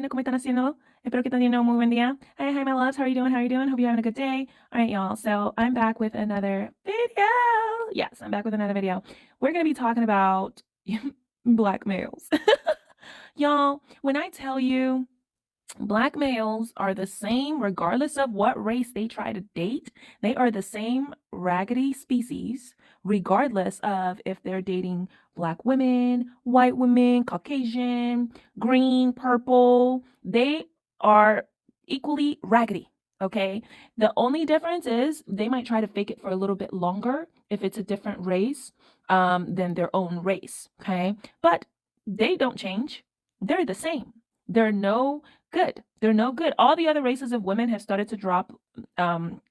¿cómo están haciendo? Espero que estén teniendo un muy buen día. Hi, my loves. How are you doing? How are you doing? Hope you're having a good day. All right, y'all. So I'm back with another video. Yes, I'm back with another video. We're going to be talking about black males. Y'all, when I tell you black males are the same regardless of what race they try to date, they are the same raggedy species regardless of if they're dating black women, white women, Caucasian, green, purple. They are equally raggedy. Okay. The only difference is they might try to fake it for a little bit longer if it's a different race than their own race. Okay. But they don't change. They're the same. They're no good. They're no good. All the other races of women have started to drop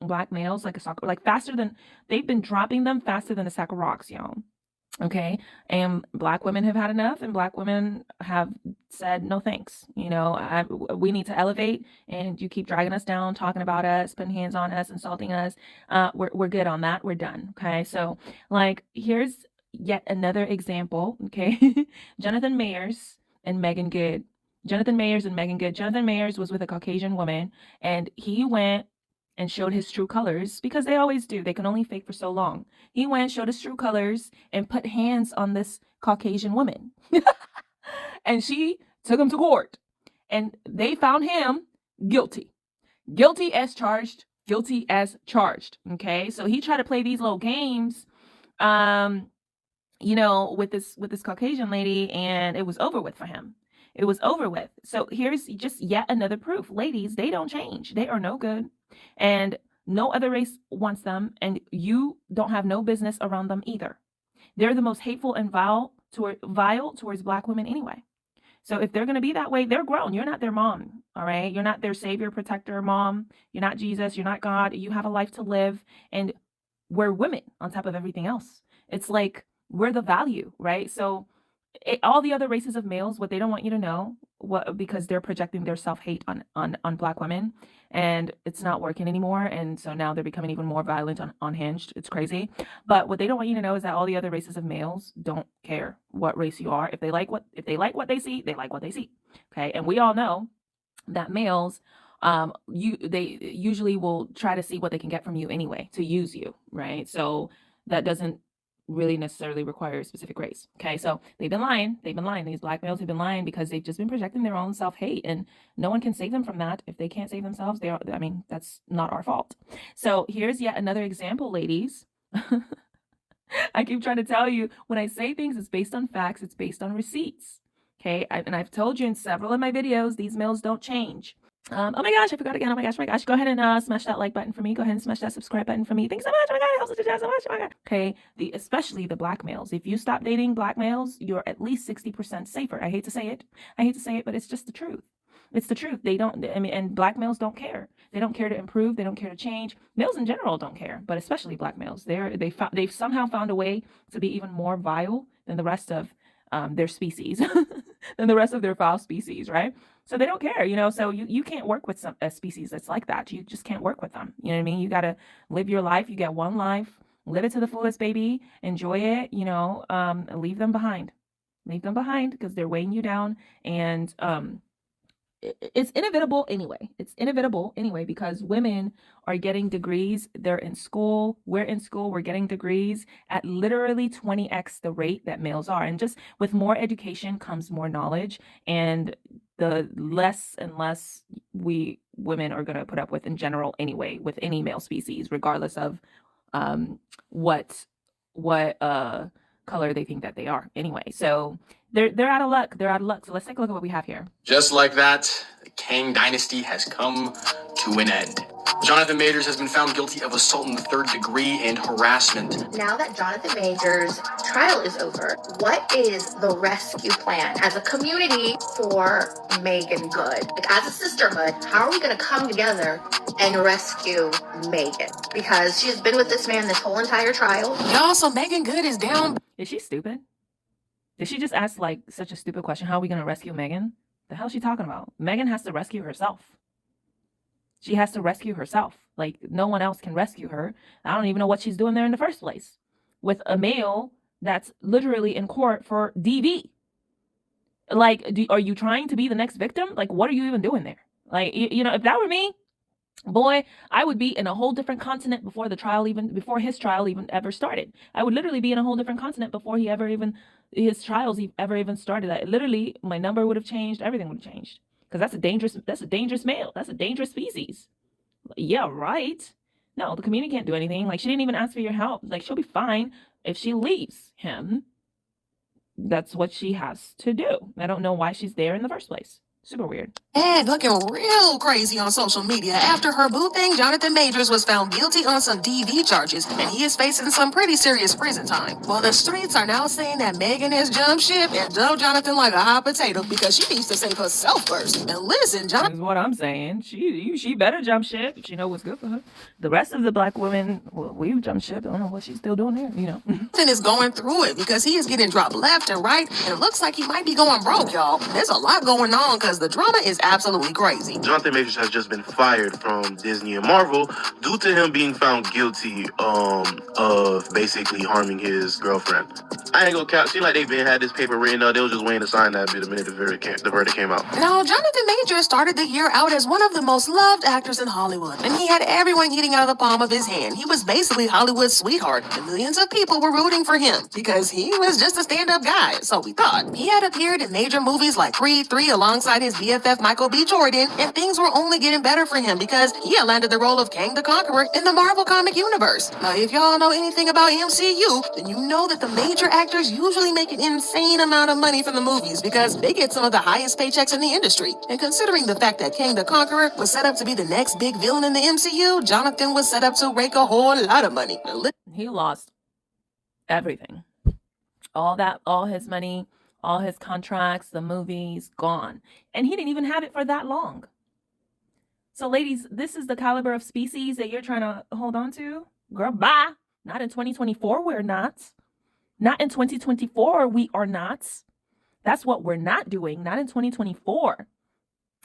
black males like faster than they've been dropping them faster than a sack of rocks, y'all. Okay. And black women have had enough, and black women have said no thanks. We need to elevate, and you keep dragging us down, talking about us, putting hands on us, insulting us. We're good on that. We're done. Okay. So here's yet another example. Okay. Jonathan Mayers and Megan Good. Jonathan Mayers was with a Caucasian woman, and he went and showed his true colors, because they always do. They can only fake for so long. He went, showed his true colors, and put hands on this Caucasian woman. And she took him to court, and they found him guilty. Guilty as charged. Guilty as charged. Okay, so he tried to play these little games, with this Caucasian lady, and it was over with for him. It was over with. So here's just yet another proof. Ladies, they don't change. They are no good. And no other race wants them. And you don't have no business around them either. They're the most hateful and vile towards black women anyway. So if they're going to be that way, they're grown. You're not their mom. All right. You're not their savior, protector, mom. You're not Jesus. You're not God. You have a life to live. And we're women on top of everything else. It's like we're the value, right? So all the other races of males, what they don't want you to know, because they're projecting their self-hate on black women, and it's not working anymore, and so now they're becoming even more violent, unhinged. It's crazy. But what they don't want you to know is that all the other races of males don't care what race you are. If they like what they see, they like what they see. Okay, and we all know that males, they usually will try to see what they can get from you anyway to use you, right? So that doesn't really necessarily require a specific race. Okay, so they've been lying. These black males have been lying because they've just been projecting their own self-hate, and no one can save them from that. If they can't save themselves, that's not our fault. So here's yet another example, ladies. I keep trying to tell you, when I say things, it's based on facts, it's based on receipts. Okay, and I've told you in several of my videos, these males don't change. Oh my gosh, I forgot again. Oh my gosh. Go ahead and smash that like button for me. Go ahead and smash that subscribe button for me. Thanks so much. Oh my god, it helps with the chat so much. Oh my god. Okay, especially the black males. If you stop dating black males, you're at least 60% safer. I hate to say it, but it's just the truth. It's the truth. And black males don't care. They don't care to improve. They don't care to change. Males in general don't care, but especially black males. They've somehow found a way to be even more vile than the rest of their species, than the rest of their foul species, right? So they don't care, so you can't work with a species that's like that. You just can't work with them. You know what I mean? You got to live your life. You get one life, live it to the fullest, baby. Enjoy it, leave them behind. Leave them behind, because they're weighing you down. And it's inevitable anyway, because women are getting degrees. They're in school. We're in school. We're getting degrees at literally 20x the rate that males are. And just with more education comes more knowledge, and the less and less we women are going to put up with in general anyway, with any male species, regardless of what color they think that they are anyway. So they're out of luck. So let's take a look at what we have here. Just like that, the Kang dynasty has come to an end. Jonathan Majors has been found guilty of assault in the third degree and harassment. Now that Jonathan Majors' trial is over, what is the rescue plan as a community for Megan Good? As a sisterhood, how are we going to come together and rescue Megan? Because she's been with this man this whole entire trial. Y'all, so Megan Good is down. Is she stupid? Did she just ask such a stupid question? How are we going to rescue Megan? The hell is she talking about? Megan has to rescue herself. She has to rescue herself. No one else can rescue her. I don't even know what she's doing there in the first place with a male that's literally in court for DV. Like, are you trying to be the next victim? Like, what are you even doing there? Like, you know, if that were me, boy, I would be in a whole different continent before his trial even ever started. I would literally be in a whole different continent before his trials ever even started. Literally, my number would have changed. Everything would have changed. Because that's a dangerous male. That's a dangerous species. Yeah, right. No, the community can't do anything. Like, she didn't even ask for your help. Like, she'll be fine if she leaves him. That's what she has to do. I don't know why she's there in the first place. Super weird. And looking real crazy on social media after her boo thing, Jonathan Majors was found guilty on some DV charges, and he is facing some pretty serious prison time. Well, the streets are now saying that Megan has jumped ship and dumped Jonathan like a hot potato because she needs to save herself first. And listen, Jonathan is what I'm saying. She better jump ship if she know what's good for her. The rest of the black women, well, we've jumped ship. I don't know what she's still doing here, you know. Jonathan is going through it because he is getting dropped left and right, and it looks like he might be going broke, y'all. There's a lot going on because the drama is absolutely crazy. Jonathan Majors has just been fired from Disney and Marvel due to him being found guilty of basically harming his girlfriend. I ain't gonna count. Seems like they've had this paper written up. They was just waiting to sign that bit the minute the verdict came out. Now, Jonathan Majors started the year out as one of the most loved actors in Hollywood, and he had everyone eating out of the palm of his hand. He was basically Hollywood's sweetheart, and millions of people were rooting for him because he was just a stand-up guy, so we thought. He had appeared in major movies like Creed 3 alongside his BFF Michael B. Jordan, and things were only getting better for him because he had landed the role of Kang the Conqueror in the Marvel comic universe. Now, if y'all know anything about MCU, then you know that the major actors usually make an insane amount of money from the movies because they get some of the highest paychecks in the industry. And considering the fact that Kang the Conqueror was set up to be the next big villain in the MCU, Jonathan was set up to rake a whole lot of money. He lost everything. All his money, all his contracts, the movies, gone. And he didn't even have it for that long. So ladies, this is the caliber of species that you're trying to hold on to? Girl, bye. Not in 2024, we're not. Not in 2024, we are not. That's what we're not doing. Not in 2024.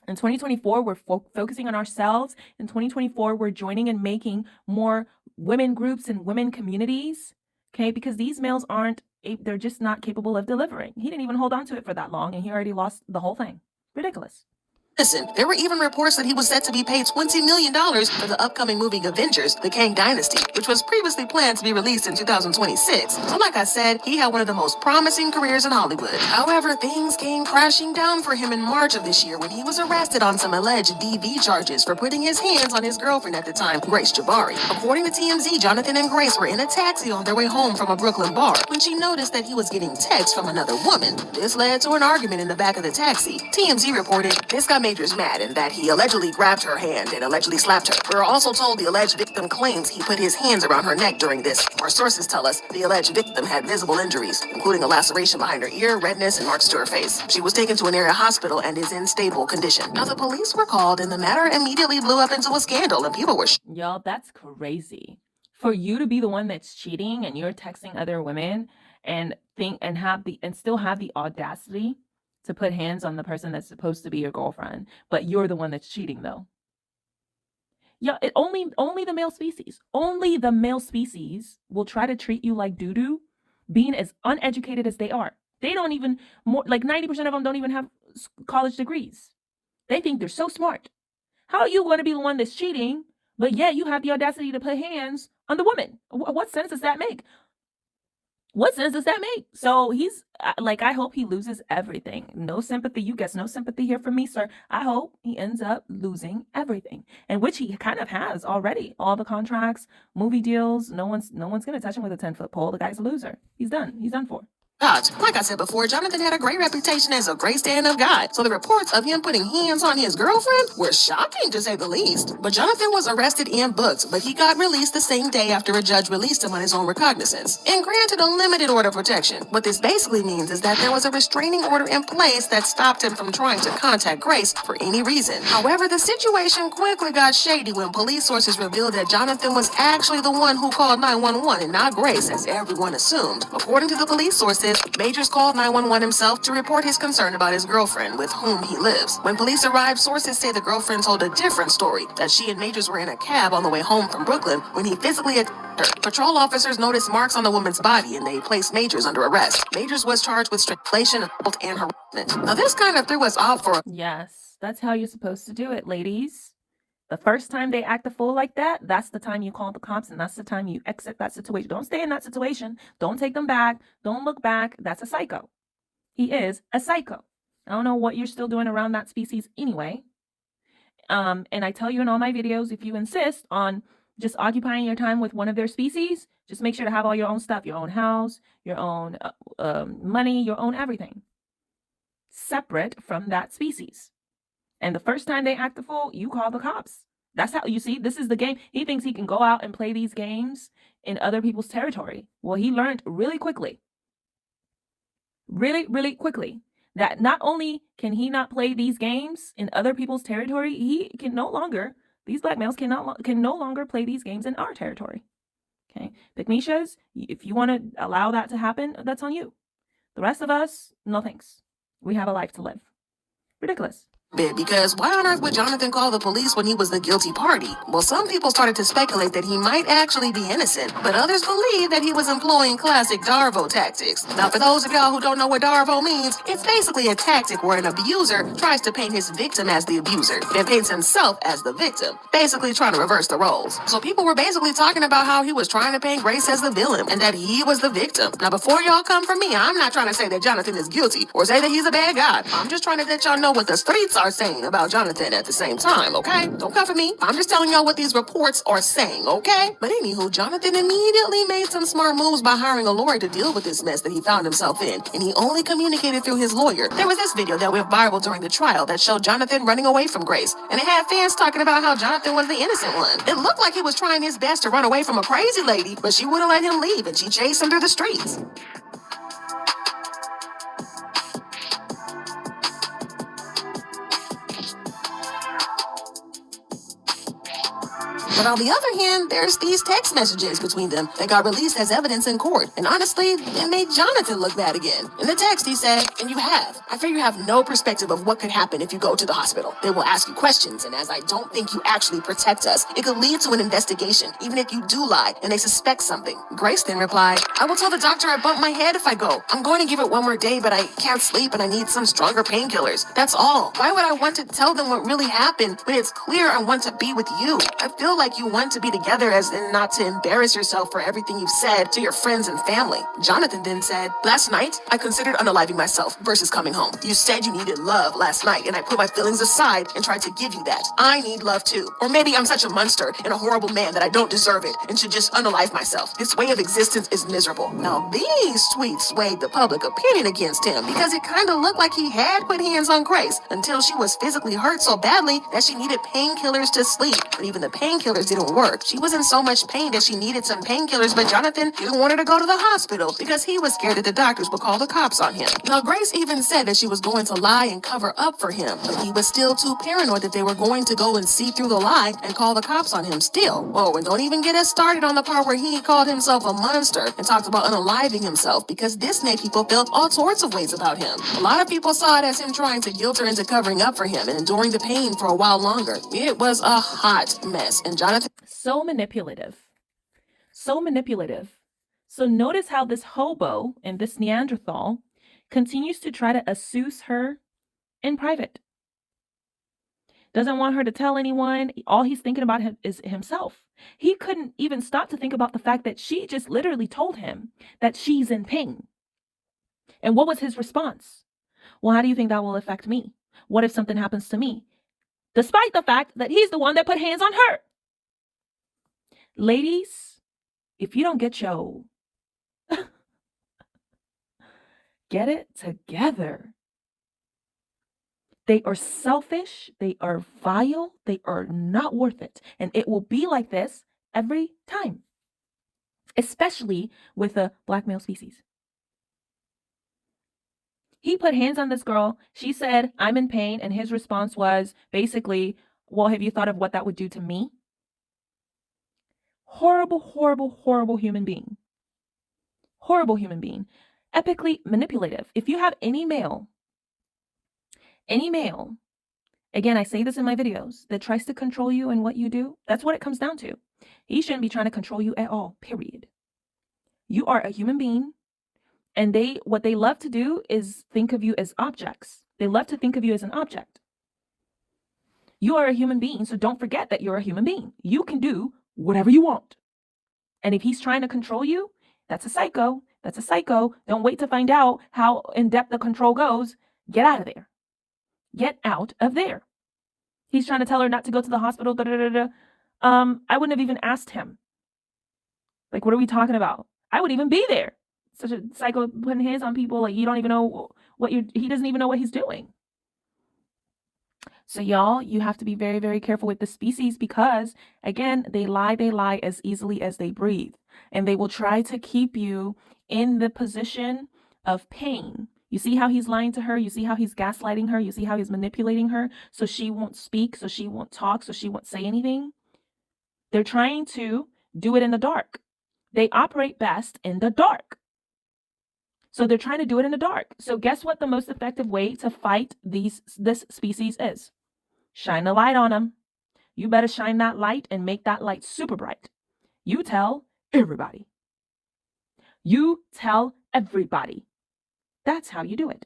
In 2024, we're focusing on ourselves. In 2024, we're joining and making more women groups and women communities. Okay, because these males they're just not capable of delivering. He didn't even hold on to it for that long, and he already lost the whole thing. Ridiculous. Listen, there were even reports that he was set to be paid $20 million for the upcoming movie Avengers, The Kang Dynasty, which was previously planned to be released in 2026. So like I said, he had one of the most promising careers in Hollywood. However, things came crashing down for him in March of this year when he was arrested on some alleged DV charges for putting his hands on his girlfriend at the time, Grace Jabari. According to TMZ, Jonathan and Grace were in a taxi on their way home from a Brooklyn bar when she noticed that he was getting texts from another woman. This led to an argument in the back of the taxi. TMZ reported this got Majors mad and that he allegedly grabbed her hand and allegedly slapped her. We're also told the alleged victim claims he put his hands around her neck during this. Our sources tell us the alleged victim had visible injuries, including a laceration behind her ear, redness, and marks to her face. She was taken to an area hospital and is in stable condition. Now, the police were called and the matter immediately blew up into a scandal and people were Y'all, that's crazy. For you to be the one that's cheating and you're texting other women and still have the audacity to put hands on the person that's supposed to be your girlfriend, but you're the one that's cheating though. Yeah, only the male species. Only the male species will try to treat you like doo-doo, being as uneducated as they are. They don't even, like 90% of them don't even have college degrees. They think they're so smart. How are you going to be the one that's cheating, but yet you have the audacity to put hands on the woman? What sense does that make? What sense does that make? So he's I hope he loses everything. No sympathy. You get no sympathy here from me, sir. I hope he ends up losing everything, and which he kind of has already. All the contracts, movie deals. No one's gonna touch him with a 10-foot pole. The guy's a loser. He's done. He's done for. Like I said before, Jonathan had a great reputation as a great stand-up guy, so the reports of him putting hands on his girlfriend were shocking to say the least. But Jonathan was arrested and booked, but he got released the same day after a judge released him on his own recognizance and granted a limited order of protection. What this basically means is that there was a restraining order in place that stopped him from trying to contact Grace for any reason. However, the situation quickly got shady when police sources revealed that Jonathan was actually the one who called 911 and not Grace, as everyone assumed. According to the police sources, Majors called 911 himself to report his concern about his girlfriend with whom he lives. When police arrived, sources say the girlfriend told a different story, that she and Majors were in a cab on the way home from Brooklyn when he physically Patrol officers noticed marks on the woman's body and they placed Majors under arrest. Majors was charged with strangulation, assault, and harassment. Now this kind of threw us off for Yes, that's how you're supposed to do it, ladies. The first time they act a fool like that, that's the time you call the cops and that's the time you exit that situation. Don't stay in that situation. Don't take them back. Don't look back. That's a psycho. He is a psycho. I don't know what you're still doing around that species anyway. And I tell you in all my videos, if you insist on just occupying your time with one of their species, just make sure to have all your own stuff, your own house, your own money, your own everything, separate from that species. And the first time they act a fool, you call the cops. That's how, you see, this is the game. He thinks he can go out and play these games in other people's territory. Well, he learned really quickly, really quickly, that not only can he not play these games in other people's territory, he can no longer, these black males can no longer play these games in our territory. Okay, Pygmishas, if you want to allow that to happen, that's on you. The rest of us, no thanks. We have a life to live. Ridiculous. Because why on earth would Jonathan call the police when he was the guilty party? Well, some people started to speculate that he might actually be innocent, but others believe that he was employing classic Darvo tactics. Now, for those of y'all who don't know what Darvo means, it's basically a tactic where an abuser tries to paint his victim as the abuser and paints himself as the victim, basically trying to reverse the roles. So people were basically talking about how he was trying to paint Grace as the villain and that he was the victim. Now, before y'all come for me, I'm not trying to say that Jonathan is guilty or say that he's a bad guy. I'm just trying to let y'all know what the streets are saying about Jonathan at the same time, okay? Don't come for me. I'm just telling y'all what these reports are saying, okay? But anywho, Jonathan immediately made some smart moves by hiring a lawyer to deal with this mess that he found himself in, and he only communicated through his lawyer. There was this video that went viral during the trial that showed Jonathan running away from Grace, and it had fans talking about how Jonathan was the innocent one. It looked like he was trying his best to run away from a crazy lady, but she wouldn't let him leave, and she chased him through the streets. But on the other hand, there's these text messages between them that got released as evidence in court. And honestly, it made Jonathan look bad again. In the text, he said, and I fear you have no perspective of what could happen if you go to the hospital. They will ask you questions, and as I don't think you actually protect us, it could lead to an investigation, even if you do lie and they suspect something. Grace then replied, I will tell the doctor I bumped my head if I go. I'm going to give it one more day, but I can't sleep and I need some stronger painkillers. That's all. Why would I want to tell them what really happened when it's clear I want to be with you? I feel like you want to be together as in not to embarrass yourself for everything you've said to your friends and family. Jonathan then said, last night, I considered unaliving myself versus coming home. You said you needed love last night, and I put my feelings aside and tried to give you that. I need love too. Or maybe I'm such a monster and a horrible man that I don't deserve it and should just unalive myself. This way of existence is miserable. Now, these tweets swayed the public opinion against him because it kind of looked like he had put hands on Grace until she was physically hurt so badly that she needed painkillers to sleep. But even the painkillers didn't work. She was in so much pain that she needed some painkillers, but Jonathan didn't want her to go to the hospital because he was scared that the doctors would call the cops on him. Now, Grace even said that she was going to lie and cover up for him, but he was still too paranoid that they were going to go and see through the lie and call the cops on him still. Oh, and don't even get us started on the part where he called himself a monster and talked about unaliving himself, because this made people feel all sorts of ways about him. A lot of people saw it as him trying to guilt her into covering up for him and enduring the pain for a while longer. It was a hot mess, and Jonathan... So manipulative. So manipulative. So notice how this hobo and this Neanderthal continues to try to assuage her in private. Doesn't want her to tell anyone. All he's thinking about is himself. He couldn't even stop to think about the fact that she just literally told him that she's in pain. And what was his response? Well, how do you think that will affect me? What if something happens to me? Despite the fact that he's the one that put hands on her. Ladies, if you don't get your get it together. They are selfish. They are vile. They are not worth it. And it will be like this every time, especially with the black male species. He put hands on this girl. She said, I'm in pain. And his response was basically, well, have you thought of what that would do to me? Horrible, horrible, horrible human being. Horrible human being. Epically manipulative. If you have any male, again, I say this in my videos, that tries to control you and what you do, that's what it comes down to. He shouldn't be trying to control you at all, period. You are a human being, and what they love to do is think of you as objects. They love to think of you as an object. You are a human being, so don't forget that you're a human being. You can do whatever you want. And if he's trying to control you, that's a psycho. That's a psycho. Don't wait to find out how in-depth the control goes. Get out of there. Get out of there. He's trying to tell her not to go to the hospital. I wouldn't have even asked him. Like, what are we talking about? I would even be there. Such a psycho putting hands on people. Like, you don't even know he doesn't even know what he's doing. So y'all, you have to be very, very careful with the species because, again, they lie as easily as they breathe. And they will try to keep you in the position of pain. You see how he's lying to her? You see how he's gaslighting her? You see how he's manipulating her so she won't speak, so she won't talk, so she won't say anything? They're trying to do it in the dark. They operate best in the dark. So they're trying to do it in the dark. So guess what the most effective way to fight this species is? Shine a light on them. You better shine that light and make that light super bright. You tell everybody. You tell everybody. That's how you do it.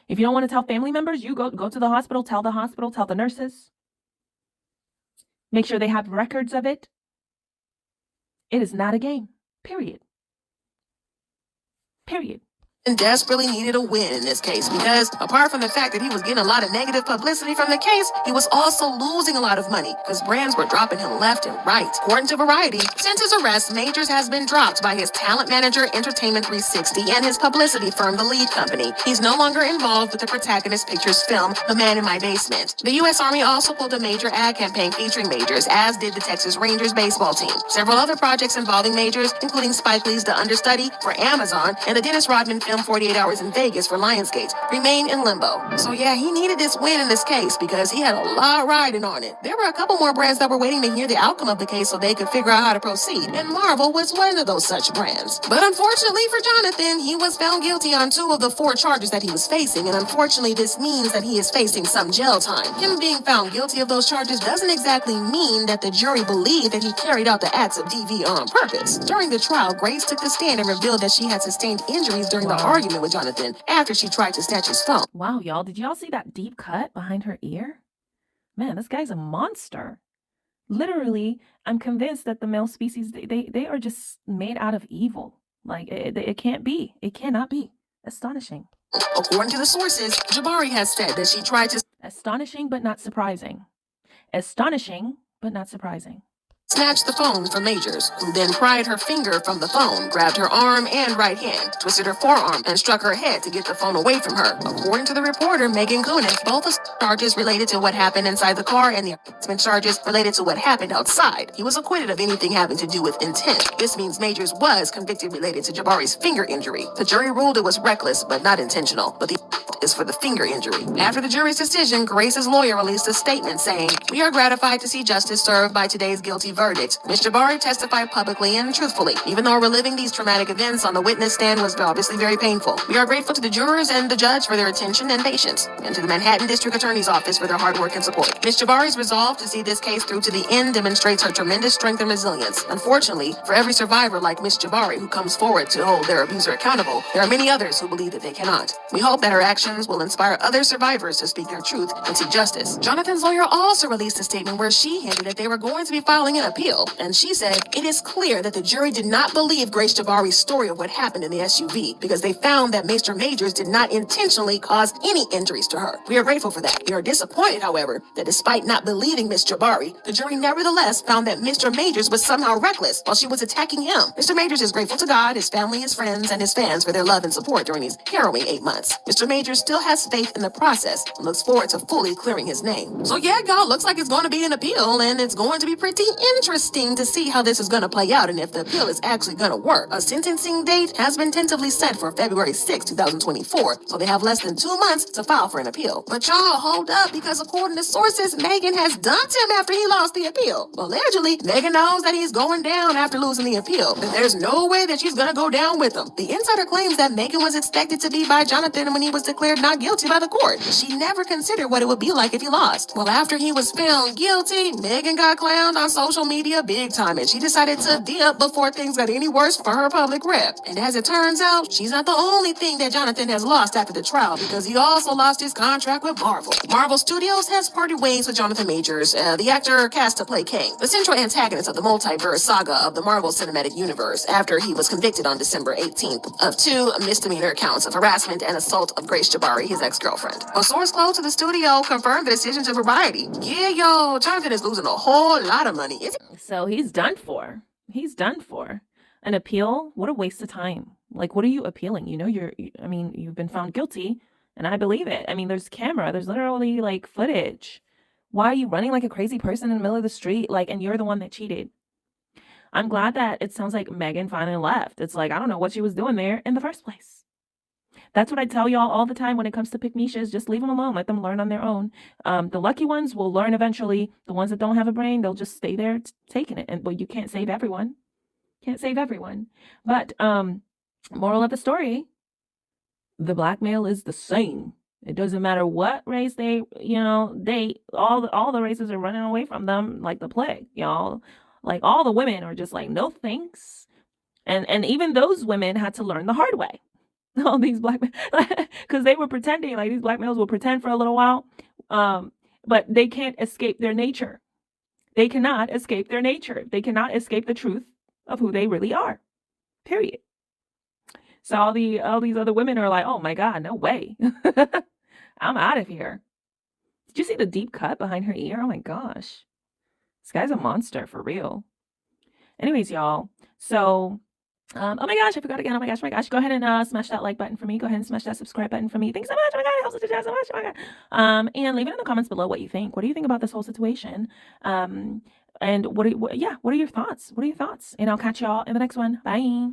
If you don't want to tell family members, you go to the hospital, tell the nurses. Make sure they have records of it. It is not a game. Period. Period. And desperately needed a win in this case because apart from the fact that he was getting a lot of negative publicity from the case, he was also losing a lot of money because brands were dropping him left and right. According to Variety, since his arrest, Majors has been dropped by his talent manager, Entertainment 360, and his publicity firm, The Lead Company. He's no longer involved with the Protagonist Pictures film, The Man in My Basement. The U.S. Army also pulled a major ad campaign featuring Majors, as did the Texas Rangers baseball team. Several other projects involving Majors, including Spike Lee's The Understudy for Amazon and the Dennis Rodman film 48 Hours in Vegas for Lionsgate, remain in limbo. So yeah, he needed this win in this case because he had a lot riding on it. There were a couple more brands that were waiting to hear the outcome of the case so they could figure out how to proceed, and Marvel was one of those such brands. But unfortunately for Jonathan, he was found guilty on 2 of the 4 charges that he was facing, and unfortunately this means that he is facing some jail time. Him being found guilty of those charges doesn't exactly mean that the jury believed that he carried out the acts of DV on purpose. During the trial, Grace took the stand and revealed that she had sustained injuries during the argument with Jonathan after she tried to snatch his phone. Wow, y'all, did y'all see that deep cut behind her ear? Man, this guy's a monster. Literally, I'm convinced that the male species, they are just made out of evil. Like, it can't be. It cannot be. Astonishing. According to the sources, Jabari has said that she tried to Astonishing, but not surprising. Astonishing, but not surprising. snatched the phone from Majors, who then pried her finger from the phone, grabbed her arm and right hand, twisted her forearm, and struck her head to get the phone away from her. According to the reporter, Megan Kunis, both the charges related to what happened inside the car and the harassment charges related to what happened outside. He was acquitted of anything having to do with intent. This means Majors was convicted related to Jabari's finger injury. The jury ruled it was reckless but not intentional, but the is for the finger injury. After the jury's decision, Grace's lawyer released a statement saying, "We are gratified to see justice served by today's guilty verdict. Ms. Jabari testified publicly and truthfully. Even though reliving these traumatic events on the witness stand was obviously very painful. We are grateful to the jurors and the judge for their attention and patience, and to the Manhattan District Attorney's Office for their hard work and support. Ms. Jabari's resolve to see this case through to the end demonstrates her tremendous strength and resilience. Unfortunately, for every survivor like Ms. Jabari who comes forward to hold their abuser accountable, there are many others who believe that they cannot. We hope that her actions will inspire other survivors to speak their truth and seek justice." Jonathan's lawyer also released a statement where she hinted that they were going to be filing an appeal, and she said, "It is clear that the jury did not believe Grace Jabari's story of what happened in the SUV because they found that Mr. Majors did not intentionally cause any injuries to her. We are grateful for that. We are disappointed, however, that despite not believing Ms. Jabari, the jury nevertheless found that Mr. Majors was somehow reckless while she was attacking him. Mr. Majors is grateful to God, his family, his friends, and his fans for their love and support during these harrowing 8 months. Mr. Majors still has faith in the process and looks forward to fully clearing his name." So yeah, y'all, looks like it's going to be an appeal, and it's going to be pretty interesting to see how this is going to play out and if the appeal is actually going to work. A sentencing date has been tentatively set for February 6, 2024, so they have less than 2 months to file for an appeal. But y'all, hold up, because according to sources, Megan has dumped him after he lost the appeal. Allegedly, Megan knows that he's going down after losing the appeal, and there's no way that she's going to go down with him. The insider claims that Megan was expected to be by Jonathan when he was declared declared not guilty by the court. She never considered what it would be like if he lost. Well, after he was found guilty, Megan got clowned on social media big time, and she decided to dip before things got any worse for her public rep. And as it turns out, she's not the only thing that Jonathan has lost after the trial, because he also lost his contract with Marvel. Marvel Studios has parted ways with Jonathan Majors, the actor cast to play Kang, the central antagonist of the multiverse saga of the Marvel Cinematic Universe, after he was convicted on December 18th of 2 misdemeanor counts of harassment and assault of Grace Jabari, his ex-girlfriend. A source close to the studio confirmed the decision to Variety. Yeah, yo, Jonathan is losing a whole lot of money. So he's done for. He's done for. An appeal? What a waste of time. Like, what are you appealing? You know, you've been found guilty, and I believe it. I mean, there's camera. There's literally, like, footage. Why are you running like a crazy person in the middle of the street? Like, and you're the one that cheated. I'm glad that it sounds like Megan finally left. It's like, I don't know what she was doing there in the first place. That's what I tell y'all all the time when it comes to pick-meshas. Just leave them alone. Let them learn on their own. The lucky ones will learn eventually. The ones that don't have a brain, they'll just stay there taking it. And, well, you can't save everyone. Can't save everyone. But moral of the story, the blackmail is the same. It doesn't matter what race they date. All the races are running away from them like the plague, y'all. Like, all the women are just like, no thanks. And even those women had to learn the hard way. All these black men, because they were pretending, like, these black males will pretend for a little while, but they can't escape their nature. They cannot escape their nature. They cannot escape the truth of who they really are. Period. So all these other women are like, oh my God, no way. I'm out of here. Did you see the deep cut behind her ear? Oh my gosh. This guy's a monster for real. Anyways, y'all. So, oh my gosh, I forgot again. Oh my gosh. Go ahead and smash that like button for me. Go ahead and smash that subscribe button for me. Thanks so much. Oh my God, it helps us to chat so much. Oh my God. And leave it in the comments below what you think. What do you think about this whole situation? And what are your thoughts? What are your thoughts? And I'll catch y'all in the next one. Bye.